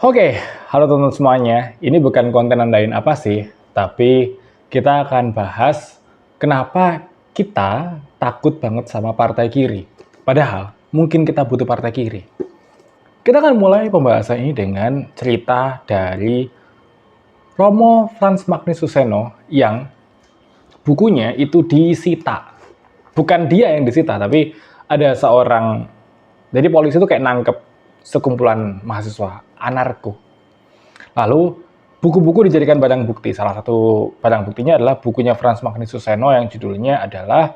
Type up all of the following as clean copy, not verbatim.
Oke, halo teman-teman semuanya. Ini bukan konten nandain apa sih, tapi kita akan bahas kenapa kita takut banget sama partai kiri. Padahal mungkin kita butuh partai kiri. Kita akan mulai pembahasan ini dengan cerita dari Romo Frans Magnus Suseno yang bukunya itu disita. Bukan dia yang disita, tapi ada seorang, jadi polisi itu kayak nangkep sekumpulan mahasiswa anarko. Lalu buku-buku dijadikan barang bukti. Salah satu barang buktinya adalah bukunya Frans Magnus Suseno yang judulnya adalah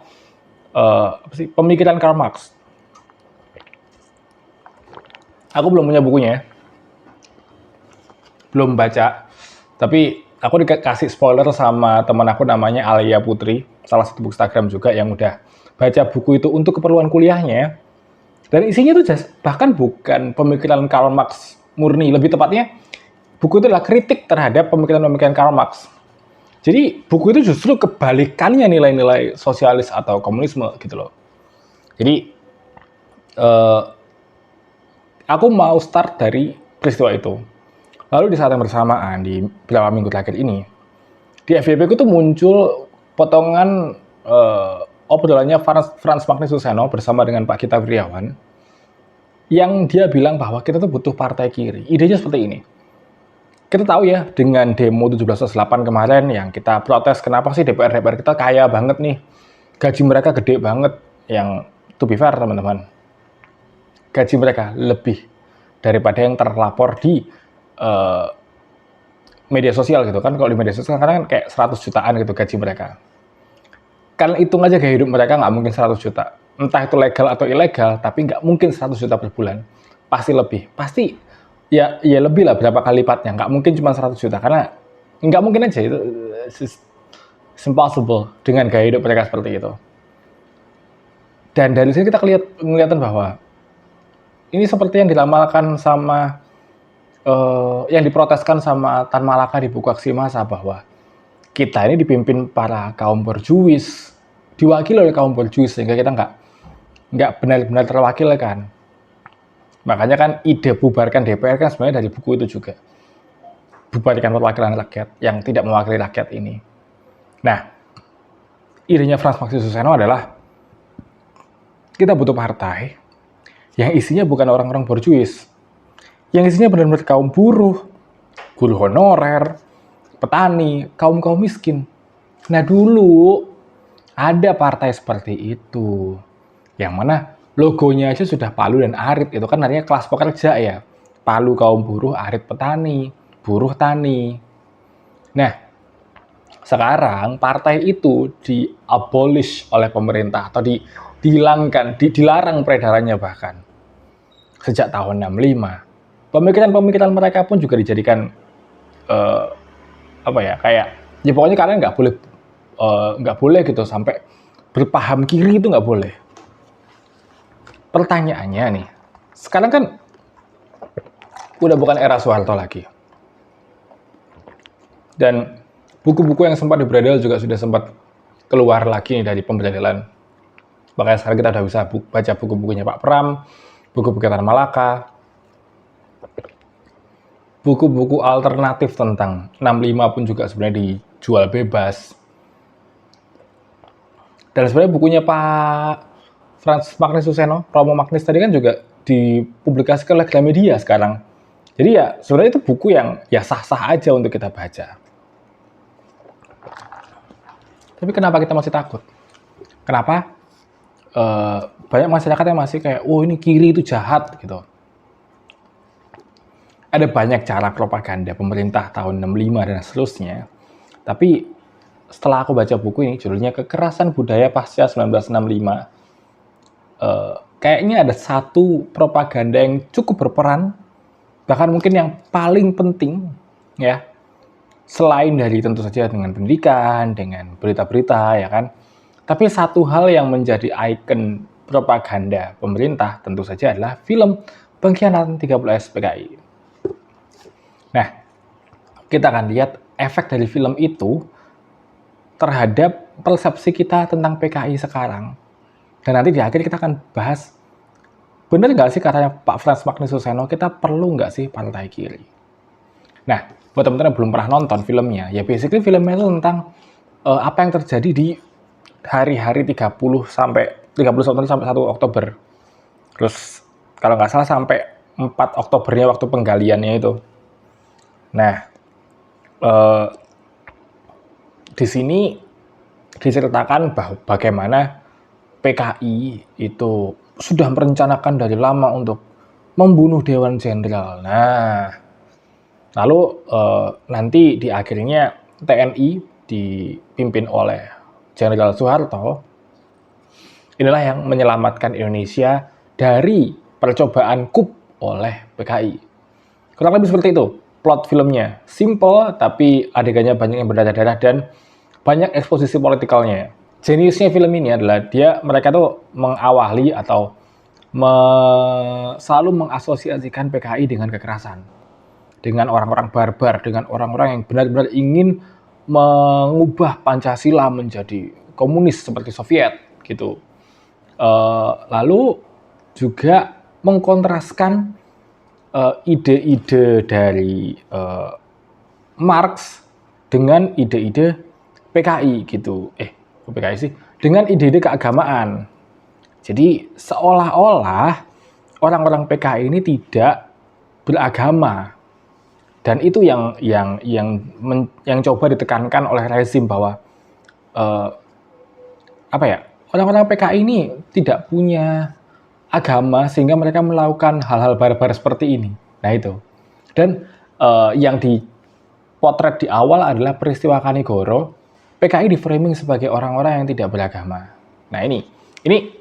Pemikiran Karl Marx. Aku belum punya bukunya, belum baca, tapi aku dikasih spoiler sama teman aku namanya Alia Putri, salah satu buku Instagram juga yang udah baca buku itu untuk keperluan kuliahnya. Dan isinya tuh bahkan bukan pemikiran Karl Marx murni, lebih tepatnya buku itu adalah kritik terhadap pemikiran-pemikiran Karl Marx. Jadi buku itu justru kebalikannya nilai-nilai sosialis atau komunisme gitu loh. Jadi aku mau start dari peristiwa itu. Lalu di saat yang bersamaan, di beberapa minggu terakhir ini, di FYP itu muncul potongan obrolannya Frans Magnus Suseno bersama dengan Pak Gita Wirjawan, yang dia bilang bahwa kita tuh butuh partai kiri. Idenya seperti ini. Kita tahu ya, dengan demo 17/8 kemarin yang kita protes, kenapa sih DPR kita kaya banget nih, gaji mereka gede banget, yang to be fair teman-teman, gaji mereka lebih daripada yang terlapor di media sosial gitu kan. Kalau di media sosial kan kayak 100 jutaan gitu gaji mereka. Kalian hitung aja gaya hidup mereka nggak mungkin 100 juta. Entah itu legal atau ilegal, tapi nggak mungkin 100 juta per bulan. Pasti lebih. Pasti ya lebih lah, berapa kali lipatnya. Nggak mungkin cuma 100 juta, karena nggak mungkin aja itu. It's impossible dengan gaya hidup mereka seperti itu. Dan dari sini kita kelihatan bahwa ini seperti yang diramalkan sama yang diproteskan sama Tan Malaka di buku Aksi Massa, bahwa kita ini dipimpin para kaum borjuis, diwakili oleh kaum borjuis, sehingga kita nggak benar-benar terwakilkan. Makanya kan ide bubarkan DPR kan sebenarnya dari buku itu juga. Bubarkan perwakilan rakyat yang tidak mewakili rakyat ini. Nah, idenya Frans Magnus Suseno adalah kita butuh partai yang isinya bukan orang-orang borjuis, yang isinya benar-benar kaum buruh, guru honorer, petani, kaum-kaum miskin. Nah dulu ada partai seperti itu, yang mana logonya aja sudah Palu dan Arit, itu kan artinya kelas pekerja ya. Palu kaum buruh, Arit petani, buruh tani. Nah, sekarang partai itu di-abolish oleh pemerintah atau dihilangkan, dilarang peredarannya bahkan sejak tahun 65. Pemikiran-pemikiran mereka pun juga dijadikan kayak ya pokoknya kalian nggak boleh gitu sampai berpaham kiri, itu nggak boleh. Pertanyaannya nih, sekarang kan udah bukan era Soeharto lagi, dan buku-buku yang sempat diberedel juga sudah sempat keluar lagi nih dari pemberedelan. Makanya sekarang kita udah bisa baca buku-bukunya Pak Pram, buku-buku Tan Malaka, buku-buku alternatif tentang 65 pun juga sebenarnya dijual bebas. Dan sebenarnya bukunya Pak Frans Magnus Suseno, Romo Magnus tadi kan juga dipublikasikan oleh Gramedia sekarang. Jadi ya sebenarnya itu buku yang ya sah-sah aja untuk kita baca. Tapi kenapa kita masih takut? Kenapa banyak masyarakat yang masih kayak, oh ini kiri itu jahat gitu. Ada banyak cara propaganda pemerintah tahun 65 dan seterusnya. Tapi setelah aku baca buku ini, judulnya Kekerasan Budaya Pasca 1965, kayaknya ada satu propaganda yang cukup berperan, bahkan mungkin yang paling penting ya, selain dari tentu saja dengan pendidikan, dengan berita-berita ya kan. Tapi satu hal yang menjadi ikon propaganda pemerintah tentu saja adalah film Pengkhianatan 30S PKI. Nah, kita akan lihat efek dari film itu terhadap persepsi kita tentang PKI sekarang. Dan nanti di akhir kita akan bahas, benar nggak sih katanya Pak Frans Magnus Suseno, kita perlu nggak sih partai kiri? Nah, buat teman-teman yang belum pernah nonton filmnya, ya basically filmnya itu tentang apa yang terjadi di hari-hari 30 sampai 1 Oktober. Terus kalau nggak salah sampai 4 Oktobernya waktu penggaliannya itu. Nah, eh, di sini diceritakan bagaimana PKI itu sudah merencanakan dari lama untuk membunuh Dewan Jenderal. Nah, lalu nanti di akhirnya TNI dipimpin oleh Jenderal Soeharto inilah yang menyelamatkan Indonesia dari percobaan kup oleh PKI. Kurang lebih seperti itu plot filmnya. Simple, tapi adegannya banyak yang berdarah-darah dan banyak eksposisi politikalnya. Jeniusnya film ini adalah mereka tuh mengawali atau selalu mengasosiasikan PKI dengan kekerasan, dengan orang-orang barbar, dengan orang-orang yang benar-benar ingin mengubah Pancasila menjadi komunis seperti Soviet gitu. Lalu juga mengkontraskan ide-ide dari Marx dengan ide-ide PKI gitu. PKI sih, dengan ide-ide keagamaan. Jadi seolah-olah orang-orang PKI ini tidak beragama. Dan itu yang coba ditekankan oleh rezim bahwa orang-orang PKI ini tidak punya agama sehingga mereka melakukan hal-hal barbar seperti ini. Nah itu. Dan yang dipotret di awal adalah peristiwa Kanigoro. PKI di framing sebagai orang-orang yang tidak beragama. Nah ini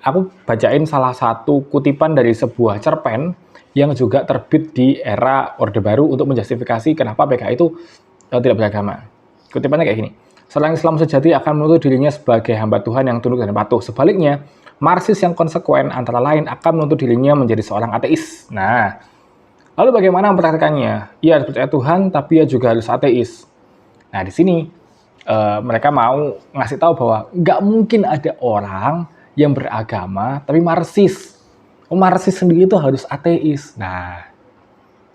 aku bacain salah satu kutipan dari sebuah cerpen yang juga terbit di era Orde Baru untuk menjustifikasi kenapa PKI itu tidak beragama. Kutipannya kayak gini. Seorang Islam sejati akan menuntut dirinya sebagai hamba Tuhan yang tunduk dan patuh. Sebaliknya, Marxis yang konsekuen antara lain akan menuntut dirinya menjadi seorang ateis. Nah, lalu bagaimana mempraktikannya? Ia harus percaya Tuhan, tapi ia juga harus ateis. Nah, di sini mereka mau ngasih tahu bahwa nggak mungkin ada orang yang beragama tapi Marxis. Marxis sendiri itu harus ateis. Nah,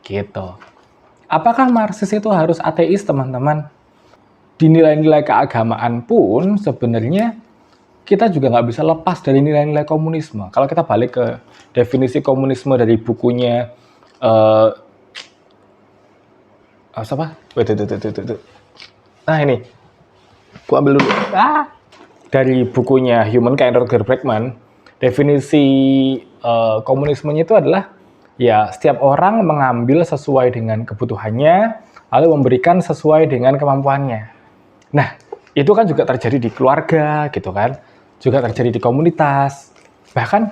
gitu. Apakah Marxis itu harus ateis, teman-teman? Di nilai-nilai keagamaan pun sebenarnya kita juga nggak bisa lepas dari nilai-nilai komunisme. Kalau kita balik ke definisi komunisme dari bukunya Nah ini, gua ambil dulu. Dari bukunya Humankind Roger Bregman, definisi komunismenya itu adalah ya setiap orang mengambil sesuai dengan kebutuhannya, lalu memberikan sesuai dengan kemampuannya. Nah, itu kan juga terjadi di keluarga, gitu kan, juga terjadi di komunitas. Bahkan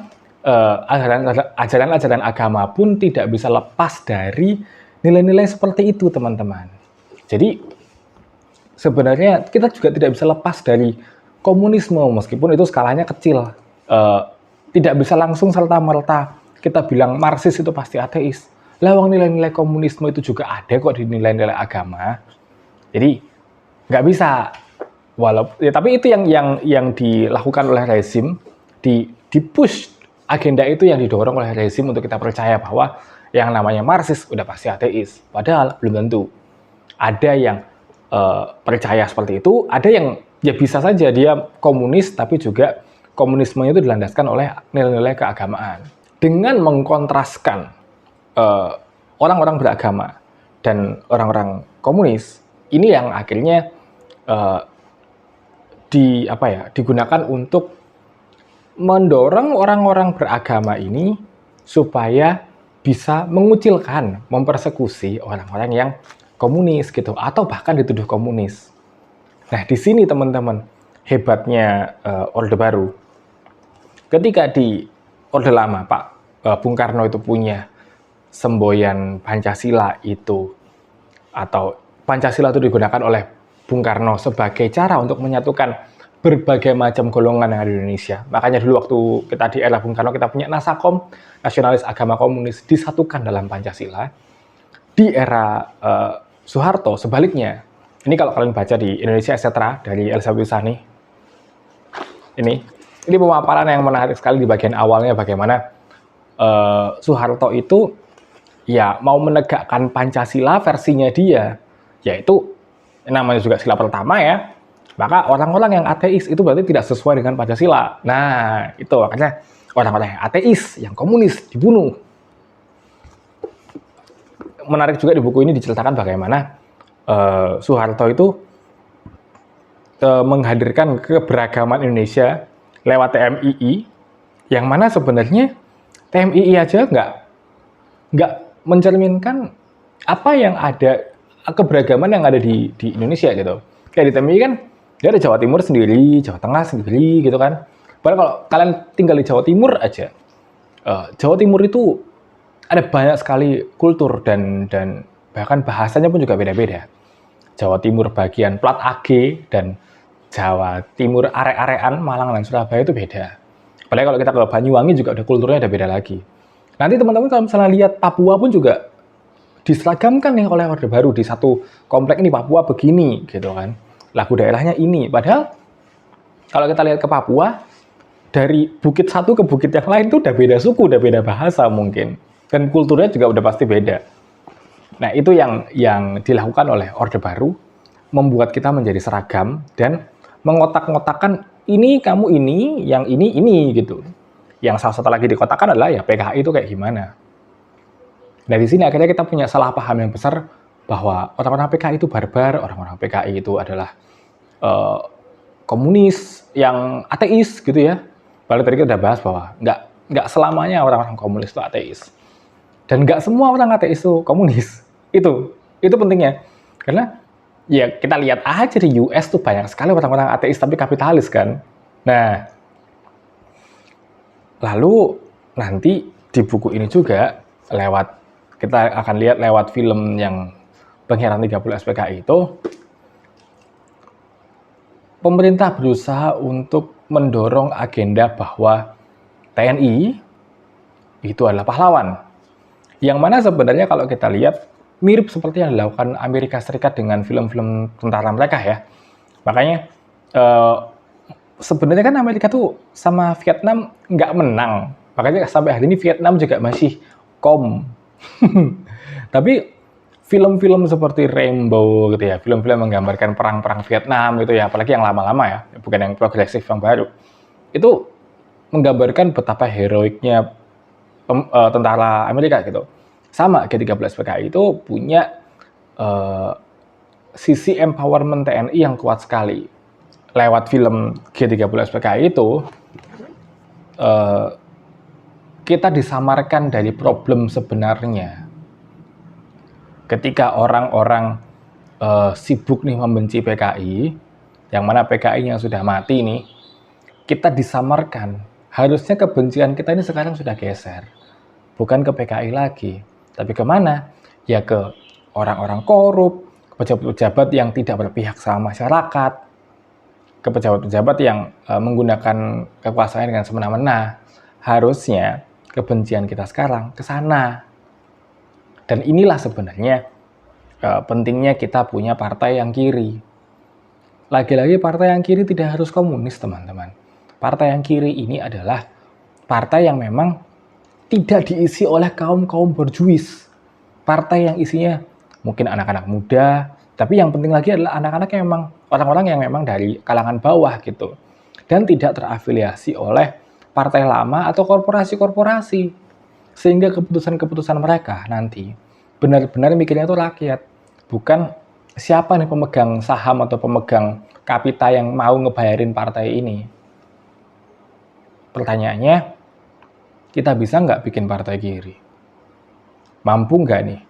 ajaran-ajaran agama pun tidak bisa lepas dari nilai-nilai seperti itu, teman-teman. Jadi sebenarnya kita juga tidak bisa lepas dari komunisme, meskipun itu skalanya kecil. Tidak bisa langsung serta-merta kita bilang Marxis itu pasti ateis. Lawang nilai-nilai komunisme itu juga ada kok di nilai-nilai agama. Jadi nggak bisa. Tapi itu yang dilakukan oleh rezim, di push agenda itu yang didorong oleh rezim untuk kita percaya bahwa yang namanya Marxis udah pasti ateis. Padahal belum tentu. Ada yang percaya seperti itu, ada yang ya bisa saja dia komunis tapi juga komunismenya itu dilandaskan oleh nilai-nilai keagamaan. Dengan mengkontraskan orang-orang beragama dan orang-orang komunis, ini yang akhirnya digunakan untuk mendorong orang-orang beragama ini supaya bisa mengucilkan, mempersekusi orang-orang yang komunis gitu, atau bahkan dituduh komunis. Nah, di sini teman-teman hebatnya Orde Baru. Ketika di Orde Lama, Pak Bung Karno itu punya semboyan Pancasila itu, atau Pancasila itu digunakan oleh Bung Karno sebagai cara untuk menyatukan berbagai macam golongan yang ada di Indonesia. Makanya dulu waktu kita di era Bung Karno, kita punya Nasakom, nasionalis agama komunis, disatukan dalam Pancasila. Di era Soeharto, sebaliknya. Ini kalau kalian baca di Indonesia Etc. dari Elizabeth Sani. Ini pemaparan yang menarik sekali di bagian awalnya, bagaimana Soeharto itu ya mau menegakkan Pancasila versinya dia, yaitu namanya juga sila pertama ya, maka orang-orang yang ateis itu berarti tidak sesuai dengan Pancasila. Nah, itu makanya orang-orang yang ateis, yang komunis dibunuh. Menarik juga di buku ini diceritakan bagaimana Soeharto itu menghadirkan keberagaman Indonesia lewat TMII, yang mana sebenarnya TMII aja nggak mencerminkan apa yang ada, keberagaman yang ada di Indonesia gitu. Kayak di TMII kan dia ada Jawa Timur sendiri, Jawa Tengah sendiri gitu kan. Padahal kalau kalian tinggal di Jawa Timur aja, Jawa Timur itu ada banyak sekali kultur dan bahkan bahasanya pun juga beda-beda. Jawa Timur bagian plat AG dan Jawa Timur arek-arekan Malang dan Surabaya itu beda. Apalagi kalau kita ke Banyuwangi juga ada kulturnya ada beda lagi. Nanti teman-teman kalau misalnya lihat Papua pun juga diseragamkan nih oleh Orde Baru, di satu komplek ini Papua begini gitu kan. Lagu daerahnya ini. Padahal kalau kita lihat ke Papua, dari bukit satu ke bukit yang lain tuh udah beda suku, udah beda bahasa mungkin. Dan kulturnya juga udah pasti beda. Nah, itu yang dilakukan oleh Orde Baru, membuat kita menjadi seragam dan mengotak-ngotakkan ini kamu ini gitu. Yang salah satu lagi dikotakkan adalah ya PKI itu kayak gimana. Nah, di sini akhirnya kita punya salah paham yang besar bahwa orang-orang PKI itu barbar, orang-orang PKI itu adalah komunis yang ateis gitu ya. Padahal tadi kita udah bahas bahwa nggak selamanya orang-orang komunis itu ateis. Dan nggak semua orang ateis itu komunis. Itu pentingnya. Karena ya kita lihat aja di US tuh banyak sekali orang-orang ateis tapi kapitalis kan. Nah, lalu nanti di buku ini juga kita akan lihat lewat film yang Pengkhianatan 30 SPKI itu, pemerintah berusaha untuk mendorong agenda bahwa TNI itu adalah pahlawan. Yang mana sebenarnya kalau kita lihat mirip seperti yang dilakukan Amerika Serikat dengan film-film tentara mereka ya. Makanya sebenarnya kan Amerika tuh sama Vietnam nggak menang. Makanya sampai hari ini Vietnam juga masih Tapi film-film seperti Rainbow gitu ya, film-film menggambarkan perang-perang Vietnam gitu ya, apalagi yang lama-lama ya, bukan yang progresif yang baru. Itu menggambarkan betapa heroiknya tentara Amerika gitu. Sama G13 PKI itu punya sisi empowerment TNI yang kuat sekali. Lewat film G13 PKI itu kita disamarkan dari problem sebenarnya. Ketika orang-orang sibuk nih membenci PKI, yang mana PKI-nya sudah mati nih, kita disamarkan. Harusnya kebencian kita ini sekarang sudah geser. Bukan ke PKI lagi, tapi kemana? Ya ke orang-orang korup, pejabat-pejabat yang tidak berpihak sama masyarakat, ke pejabat-pejabat yang menggunakan kekuasaan dengan semena-mena. Harusnya kebencian kita sekarang ke sana. Dan inilah sebenarnya pentingnya kita punya partai yang kiri. Lagi-lagi partai yang kiri tidak harus komunis, teman-teman. Partai yang kiri ini adalah partai yang memang tidak diisi oleh kaum-kaum borjuis. Partai yang isinya mungkin anak-anak muda, tapi yang penting lagi adalah anak-anak yang memang orang-orang yang memang dari kalangan bawah gitu. Dan tidak terafiliasi oleh partai lama atau korporasi-korporasi. Sehingga keputusan-keputusan mereka nanti benar-benar mikirnya itu rakyat. Bukan siapa nih pemegang saham atau pemegang kapita yang mau ngebayarin partai ini. Pertanyaannya, kita bisa nggak bikin partai kiri? Mampu nggak nih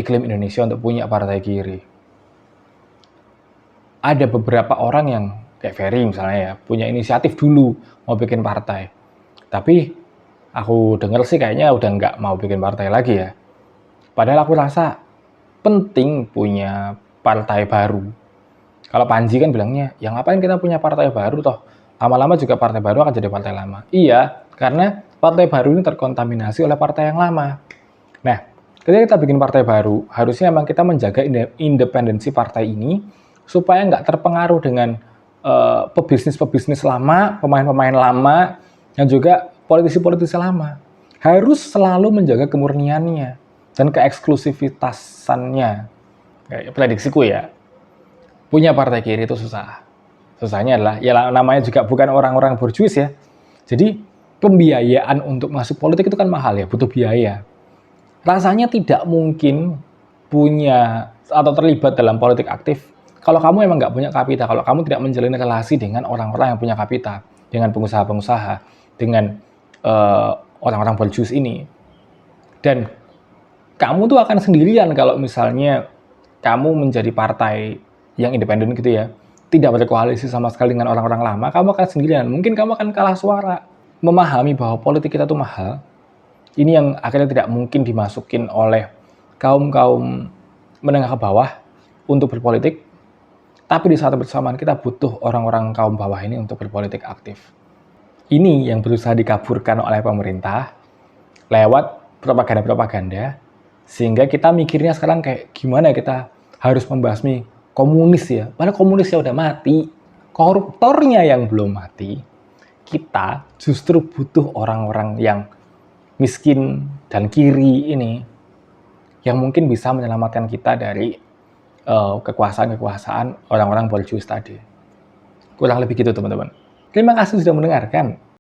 iklim Indonesia untuk punya partai kiri? Ada beberapa orang yang kayak Ferry misalnya ya, punya inisiatif dulu mau bikin partai. Tapi aku dengar sih kayaknya udah nggak mau bikin partai lagi ya. Padahal aku rasa penting punya partai baru. Kalau Panji kan bilangnya, ya ngapain kita punya partai baru toh? Lama-lama juga partai baru akan jadi partai lama. Iya, karena partai baru ini terkontaminasi oleh partai yang lama. Nah, ketika kita bikin partai baru, harusnya memang kita menjaga independensi partai ini supaya nggak terpengaruh dengan pebisnis-pebisnis lama, pemain-pemain lama, dan juga politisi-politisi lama. Harus selalu menjaga kemurniannya. dan keeksklusivitasannya. Kayak prediksiku ya, punya partai kiri itu susah. Susahnya adalah, ya namanya juga bukan orang-orang borjuis ya. Jadi pembiayaan untuk masuk politik itu kan mahal ya, butuh biaya. Rasanya tidak mungkin punya atau terlibat dalam politik aktif kalau kamu emang nggak punya kapita, kalau kamu tidak menjalin relasi dengan orang-orang yang punya kapita, dengan pengusaha-pengusaha, dengan orang-orang borjuis ini. Dan kamu tuh akan sendirian kalau misalnya kamu menjadi partai yang independen gitu ya, tidak berkoalisi sama sekali dengan orang-orang lama, kamu akan sendirian. Mungkin kamu akan kalah suara. Memahami bahwa politik kita tuh mahal, ini yang akhirnya tidak mungkin dimasukin oleh kaum-kaum menengah ke bawah untuk berpolitik, tapi di saat bersamaan kita butuh orang-orang kaum bawah ini untuk berpolitik aktif. Ini yang berusaha dikaburkan oleh pemerintah lewat propaganda-propaganda, sehingga kita mikirnya sekarang kayak gimana kita harus membasmi komunis ya, padahal komunisnya udah mati, koruptornya yang belum mati. Kita justru butuh orang-orang yang miskin dan kiri ini yang mungkin bisa menyelamatkan kita dari kekuasaan-kekuasaan orang-orang borjuis tadi. Kurang lebih gitu teman-teman. Terima kasih sudah mendengarkan.